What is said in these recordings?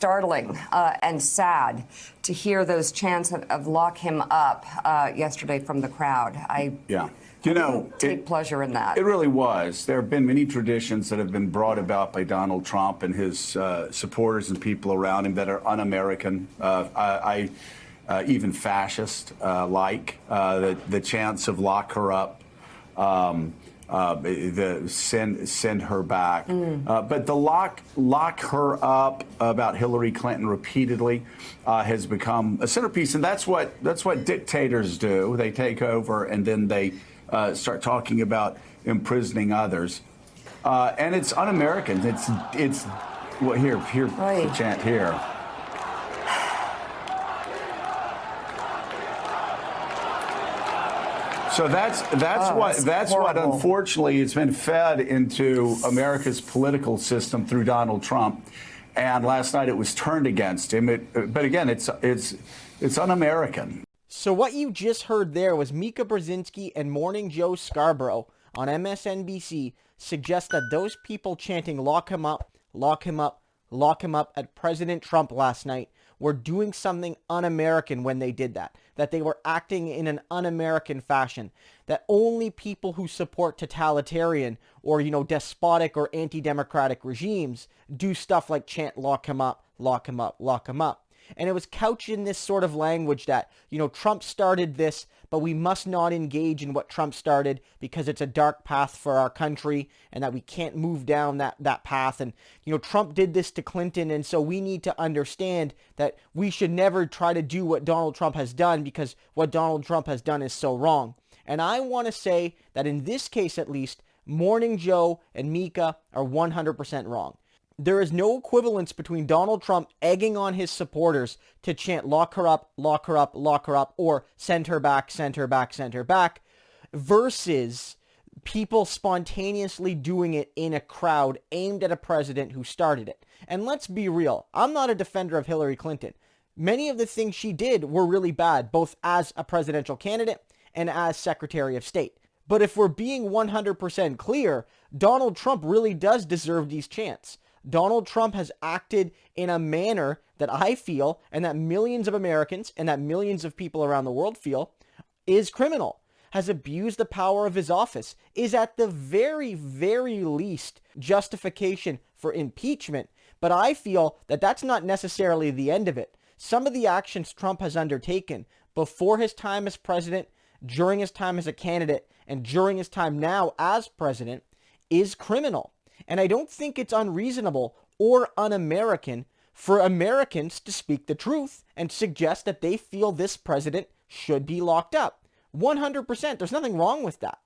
startling and sad to hear those chants of lock him up yesterday from the crowd. Yeah. Take pleasure in that. It really was. There have been many traditions that have been brought about by Donald Trump and his supporters and people around him that are un-American, even fascist, like the chants of lock her up, the send her back. But the lock her up about Hillary Clinton repeatedly has become a centerpiece, and that's what dictators do. They take over and then they start talking about imprisoning others, and it's un-American. It's well, here's the chant here. So that's what unfortunately has been fed into America's political system through Donald Trump, and last night it was turned against him. But again, it's un-American. So what you just heard there was Mika Brzezinski and Morning Joe Scarborough on MSNBC suggest that those people chanting lock him up, lock him up, lock him up at President Trump last night were doing something un-American when they did that. That they were acting in an un-American fashion. That only people who support totalitarian or, despotic or anti-democratic regimes do stuff like chant lock him up, lock him up, lock him up. And it was couched in this sort of language that, Trump started this, but we must not engage in what Trump started because it's a dark path for our country and that we can't move down that path. And, Trump did this to Clinton. And so we need to understand that we should never try to do what Donald Trump has done because what Donald Trump has done is so wrong. And I want to say that in this case, at least, Morning Joe and Mika are 100% wrong. There is no equivalence between Donald Trump egging on his supporters to chant lock her up, lock her up, lock her up, or send her back, send her back, send her back, versus people spontaneously doing it in a crowd aimed at a president who started it. And let's be real, I'm not a defender of Hillary Clinton. Many of the things she did were really bad, both as a presidential candidate and as Secretary of State. But if we're being 100% clear, Donald Trump really does deserve these chants. Donald Trump has acted in a manner that I feel and that millions of Americans and that millions of people around the world feel is criminal, has abused the power of his office, is at the very, very least justification for impeachment. But I feel that that's not necessarily the end of it. Some of the actions Trump has undertaken before his time as president, during his time as a candidate, and during his time now as president is criminal. And I don't think it's unreasonable or un-American for Americans to speak the truth and suggest that they feel this president should be locked up. 100%. There's nothing wrong with that.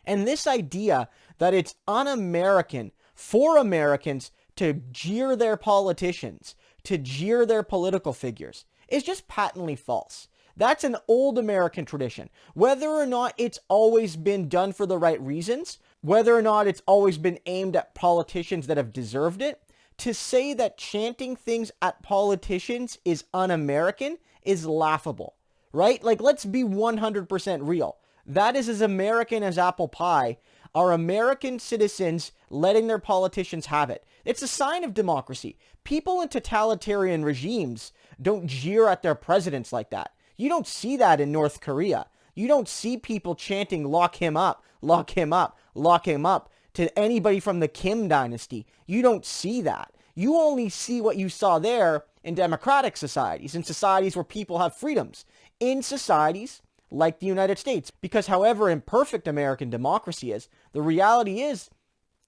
And this idea that it's un-American for Americans to jeer their politicians, to jeer their political figures, is just patently false. That's an old American tradition. Whether or not it's always been done for the right reasons, whether or not it's always been aimed at politicians that have deserved it, to say that chanting things at politicians is un-American is laughable, right? Like, let's be 100% real. That is as American as apple pie. Are American citizens letting their politicians have it? It's a sign of democracy. People in totalitarian regimes don't jeer at their presidents like that. You don't see that in North Korea. You don't see people chanting, lock him up, lock him up, lock him up to anybody from the Kim dynasty. You don't see that. You only see what you saw there in democratic societies, in societies where people have freedoms, in societies like the United States. Because however imperfect American democracy is, the reality is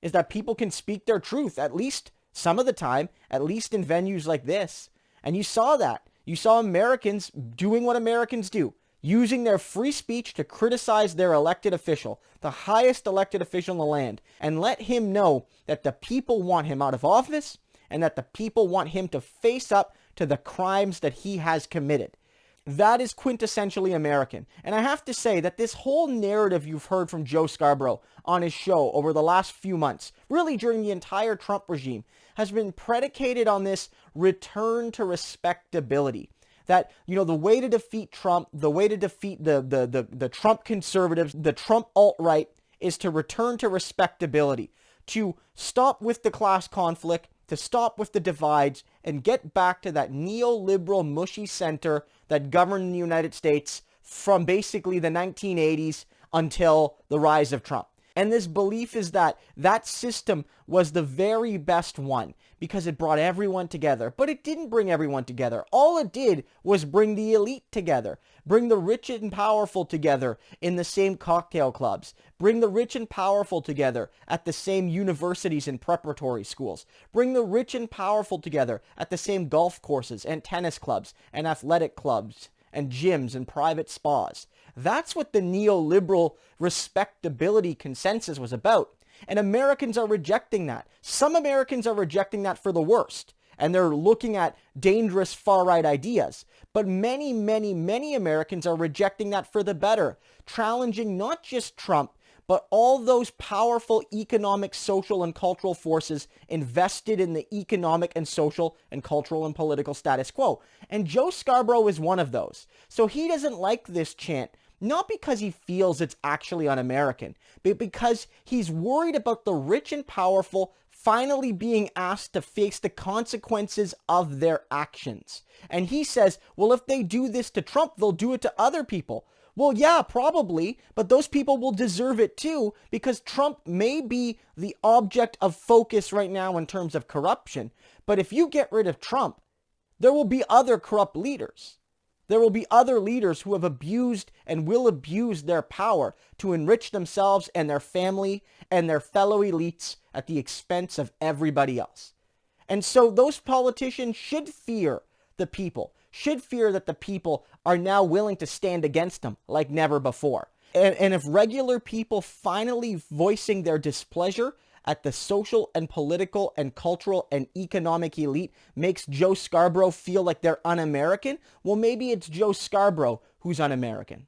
that people can speak their truth, at least some of the time, at least in venues like this. And you saw that. You saw Americans doing what Americans do, using their free speech to criticize their elected official, the highest elected official in the land, and let him know that the people want him out of office and that the people want him to face up to the crimes that he has committed. That is quintessentially American. And I have to say that this whole narrative you've heard from Joe Scarborough on his show over the last few months, really during the entire Trump regime, has been predicated on this return to respectability. That, the way to defeat Trump, the way to defeat the Trump conservatives, the Trump alt-right, is to return to respectability, to stop with the class conflict, to stop with the divides and get back to that neoliberal mushy center that governed the United States from basically the 1980s until the rise of Trump. And this belief is that that system was the very best one because it brought everyone together. But it didn't bring everyone together. All it did was bring the elite together, bring the rich and powerful together in the same cocktail clubs, bring the rich and powerful together at the same universities and preparatory schools, bring the rich and powerful together at the same golf courses and tennis clubs and athletic clubs and gyms and private spas. That's what the neoliberal respectability consensus was about. And Americans are rejecting that. Some Americans are rejecting that for the worst. And they're looking at dangerous far-right ideas. But many, many, many Americans are rejecting that for the better. Challenging not just Trump, but all those powerful economic, social, and cultural forces invested in the economic and social and cultural and political status quo. And Joe Scarborough is one of those. So he doesn't like this chant, not because he feels it's actually un-American, but because he's worried about the rich and powerful finally being asked to face the consequences of their actions. And he says, well, if they do this to Trump, they'll do it to other people. Well, yeah, probably, but those people will deserve it too, because Trump may be the object of focus right now in terms of corruption. But if you get rid of Trump, there will be other corrupt leaders. There will be other leaders who have abused and will abuse their power to enrich themselves and their family and their fellow elites at the expense of everybody else. And so those politicians should fear the people, should fear that the people are now willing to stand against them like never before. And if regular people finally voicing their displeasure at the social and political and cultural and economic elite makes Joe Scarborough feel like they're un-American, well, maybe it's Joe Scarborough who's un-American.